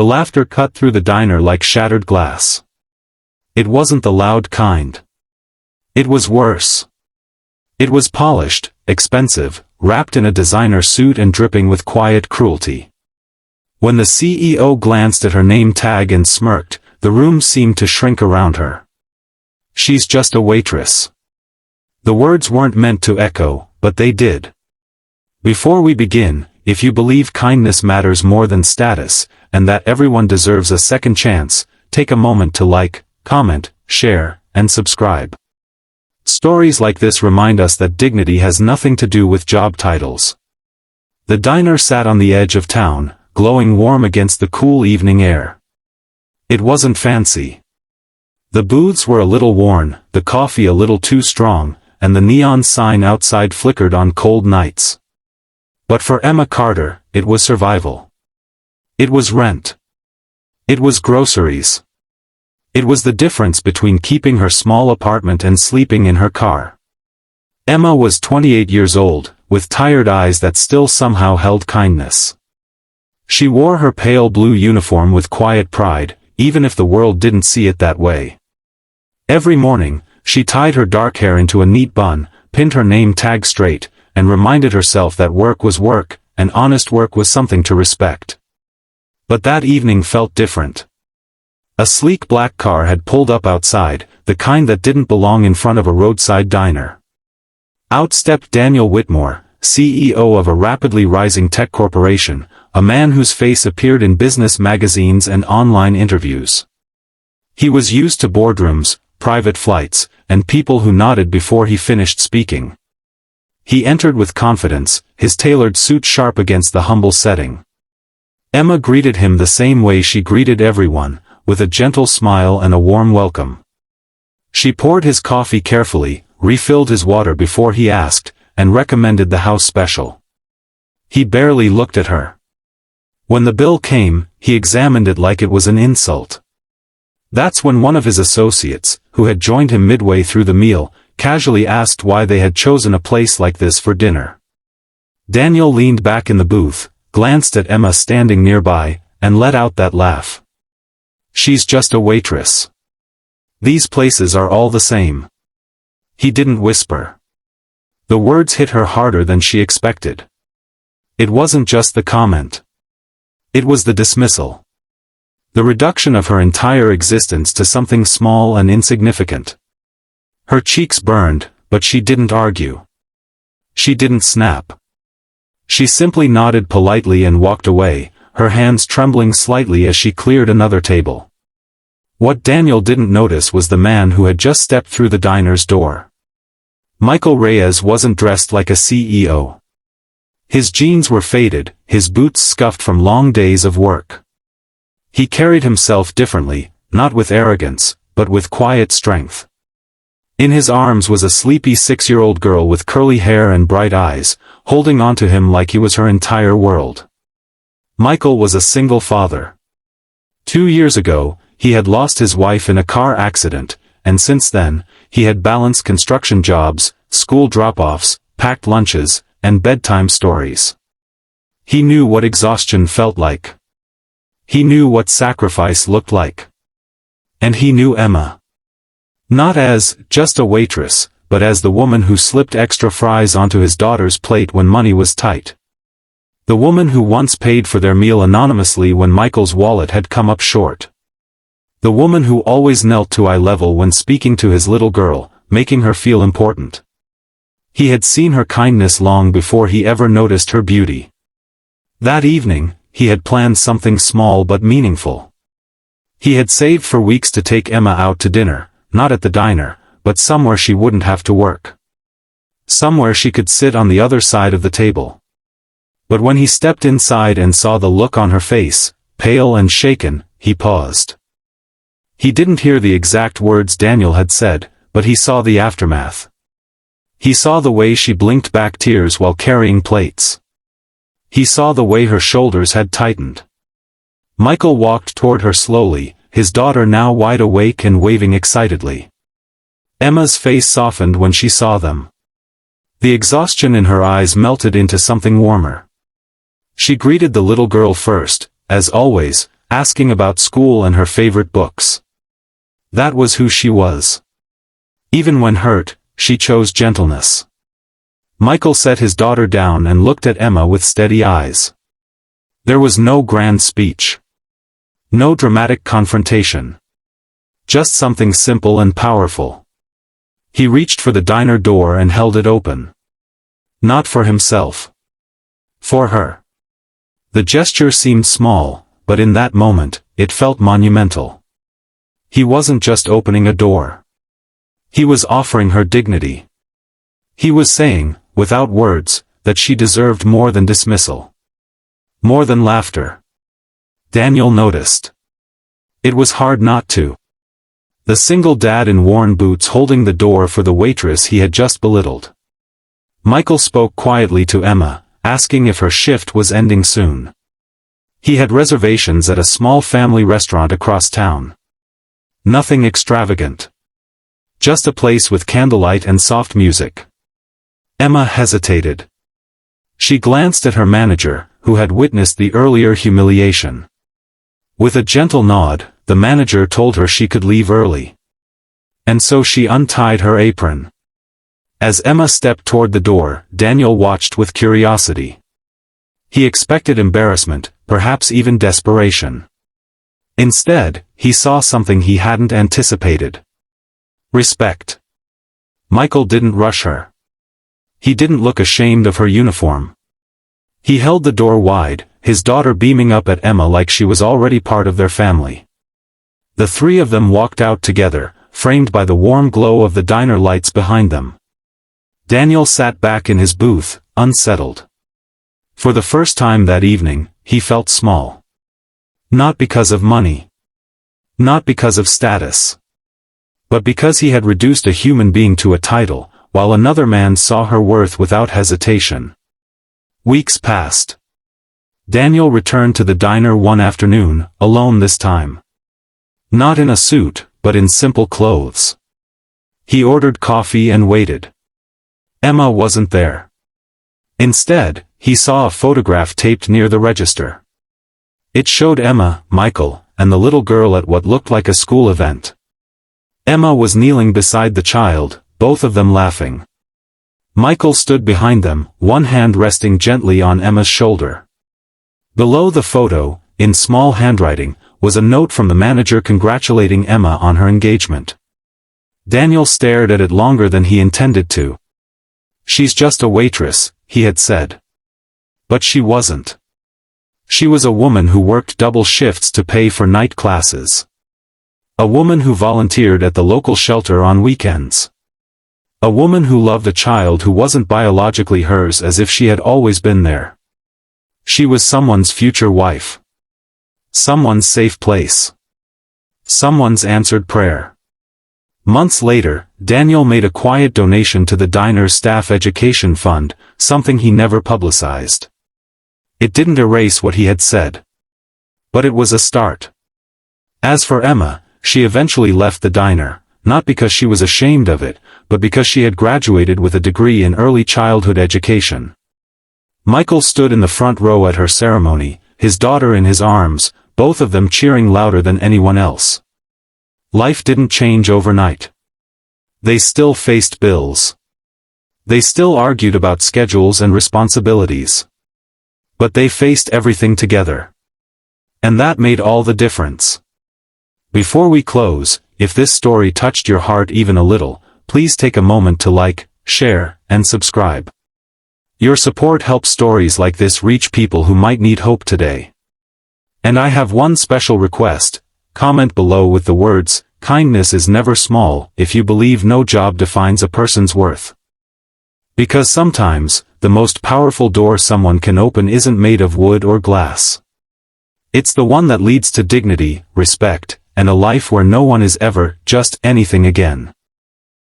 The laughter cut through the diner like shattered glass. It wasn't the loud kind. It was worse. It was polished, expensive, wrapped in a designer suit and dripping with quiet cruelty. When the CEO glanced at her name tag and smirked, the room seemed to shrink around her. "She's just a waitress." The words weren't meant to echo, but they did. Before we begin, if you believe kindness matters more than status, and that everyone deserves a second chance, take a moment to like, comment, share, and subscribe. Stories like this remind us that dignity has nothing to do with job titles. The diner sat on the edge of town, glowing warm against the cool evening air. It wasn't fancy. The booths were a little worn, the coffee a little too strong, and the neon sign outside flickered on cold nights. But for Emma Carter, it was survival. It was rent. It was groceries. It was the difference between keeping her small apartment and sleeping in her car. Emma was 28 years old, with tired eyes that still somehow held kindness. She wore her pale blue uniform with quiet pride, even if the world didn't see it that way. Every morning, she tied her dark hair into a neat bun, pinned her name tag straight, and reminded herself that work was work, and honest work was something to respect. But that evening felt different. A sleek black car had pulled up outside, the kind that didn't belong in front of a roadside diner. Out stepped Daniel Whitmore, CEO of a rapidly rising tech corporation, a man whose face appeared in business magazines and online interviews. He was used to boardrooms, private flights, and people who nodded before he finished speaking. He entered with confidence, his tailored suit sharp against the humble setting. Emma greeted him the same way she greeted everyone, with a gentle smile and a warm welcome. She poured his coffee carefully, refilled his water before he asked, and recommended the house special. He barely looked at her. When the bill came, he examined it like it was an insult. That's when one of his associates, who had joined him midway through the meal, casually asked why they had chosen a place like this for dinner. Daniel leaned back in the booth, glanced at Emma standing nearby, and let out that laugh. "She's just a waitress. These places are all the same." He didn't whisper. The words hit her harder than she expected. It wasn't just the comment. It was the dismissal. The reduction of her entire existence to something small and insignificant. Her cheeks burned, but she didn't argue. She didn't snap. She simply nodded politely and walked away, her hands trembling slightly as she cleared another table. What Daniel didn't notice was the man who had just stepped through the diner's door. Michael Reyes wasn't dressed like a CEO. His jeans were faded, his boots scuffed from long days of work. He carried himself differently, not with arrogance, but with quiet strength. In his arms was a sleepy 6-year-old girl with curly hair and bright eyes, holding onto him like he was her entire world. Michael was a single father. 2 years ago, he had lost his wife in a car accident, and since then, he had balanced construction jobs, school drop-offs, packed lunches, and bedtime stories. He knew what exhaustion felt like. He knew what sacrifice looked like. And he knew Emma. Not as just a waitress, but as the woman who slipped extra fries onto his daughter's plate when money was tight. The woman who once paid for their meal anonymously when Michael's wallet had come up short. The woman who always knelt to eye level when speaking to his little girl, making her feel important. He had seen her kindness long before he ever noticed her beauty. That evening, he had planned something small but meaningful. He had saved for weeks to take Emma out to dinner, not at the diner, but somewhere she wouldn't have to work. Somewhere she could sit on the other side of the table. But when he stepped inside and saw the look on her face, pale and shaken, he paused. He didn't hear the exact words Daniel had said, but he saw the aftermath. He saw the way she blinked back tears while carrying plates. He saw the way her shoulders had tightened. Michael walked toward her slowly, his daughter now wide awake and waving excitedly. Emma's face softened when she saw them. The exhaustion in her eyes melted into something warmer. She greeted the little girl first, as always, asking about school and her favorite books. That was who she was. Even when hurt, she chose gentleness. Michael set his daughter down and looked at Emma with steady eyes. There was no grand speech. No dramatic confrontation. Just something simple and powerful. He reached for the diner door and held it open. Not for himself. For her. The gesture seemed small, but in that moment, it felt monumental. He wasn't just opening a door. He was offering her dignity. He was saying, without words, that she deserved more than dismissal. More than laughter. Daniel noticed. It was hard not to. The single dad in worn boots holding the door for the waitress he had just belittled. Michael spoke quietly to Emma, asking if her shift was ending soon. He had reservations at a small family restaurant across town. Nothing extravagant. Just a place with candlelight and soft music. Emma hesitated. She glanced at her manager, who had witnessed the earlier humiliation. With a gentle nod, the manager told her she could leave early. And so she untied her apron. As Emma stepped toward the door, Daniel watched with curiosity. He expected embarrassment, perhaps even desperation. Instead, he saw something he hadn't anticipated. Respect. Michael didn't rush her. He didn't look ashamed of her uniform. He held the door wide, his daughter beaming up at Emma like she was already part of their family. The three of them walked out together, framed by the warm glow of the diner lights behind them. Daniel sat back in his booth, unsettled. For the first time that evening, he felt small. Not because of money. Not because of status. But because he had reduced a human being to a title, while another man saw her worth without hesitation. Weeks passed. Daniel returned to the diner one afternoon, alone this time. Not in a suit, but in simple clothes. He ordered coffee and waited. Emma wasn't there. Instead, he saw a photograph taped near the register. It showed Emma, Michael, and the little girl at what looked like a school event. Emma was kneeling beside the child, both of them laughing. Michael stood behind them, one hand resting gently on Emma's shoulder. Below the photo, in small handwriting, was a note from the manager congratulating Emma on her engagement. Daniel stared at it longer than he intended to. "She's just a waitress," he had said. But she wasn't. She was a woman who worked double shifts to pay for night classes. A woman who volunteered at the local shelter on weekends. A woman who loved a child who wasn't biologically hers as if she had always been there. She was someone's future wife. Someone's safe place. Someone's answered prayer. Months later, Daniel made a quiet donation to the diner's staff education fund, something he never publicized. It didn't erase what he had said. But it was a start. As for Emma, she eventually left the diner, not because she was ashamed of it, but because she had graduated with a degree in early childhood education. Michael stood in the front row at her ceremony, his daughter in his arms, both of them cheering louder than anyone else. Life didn't change overnight. They still faced bills. They still argued about schedules and responsibilities. But they faced everything together. And that made all the difference. Before we close, if this story touched your heart even a little, please take a moment to like, share, and subscribe. Your support helps stories like this reach people who might need hope today. And I have one special request: comment below with the words, "Kindness is never small," if you believe no job defines a person's worth. Because sometimes, the most powerful door someone can open isn't made of wood or glass. It's the one that leads to dignity, respect, and a life where no one is ever just anything again.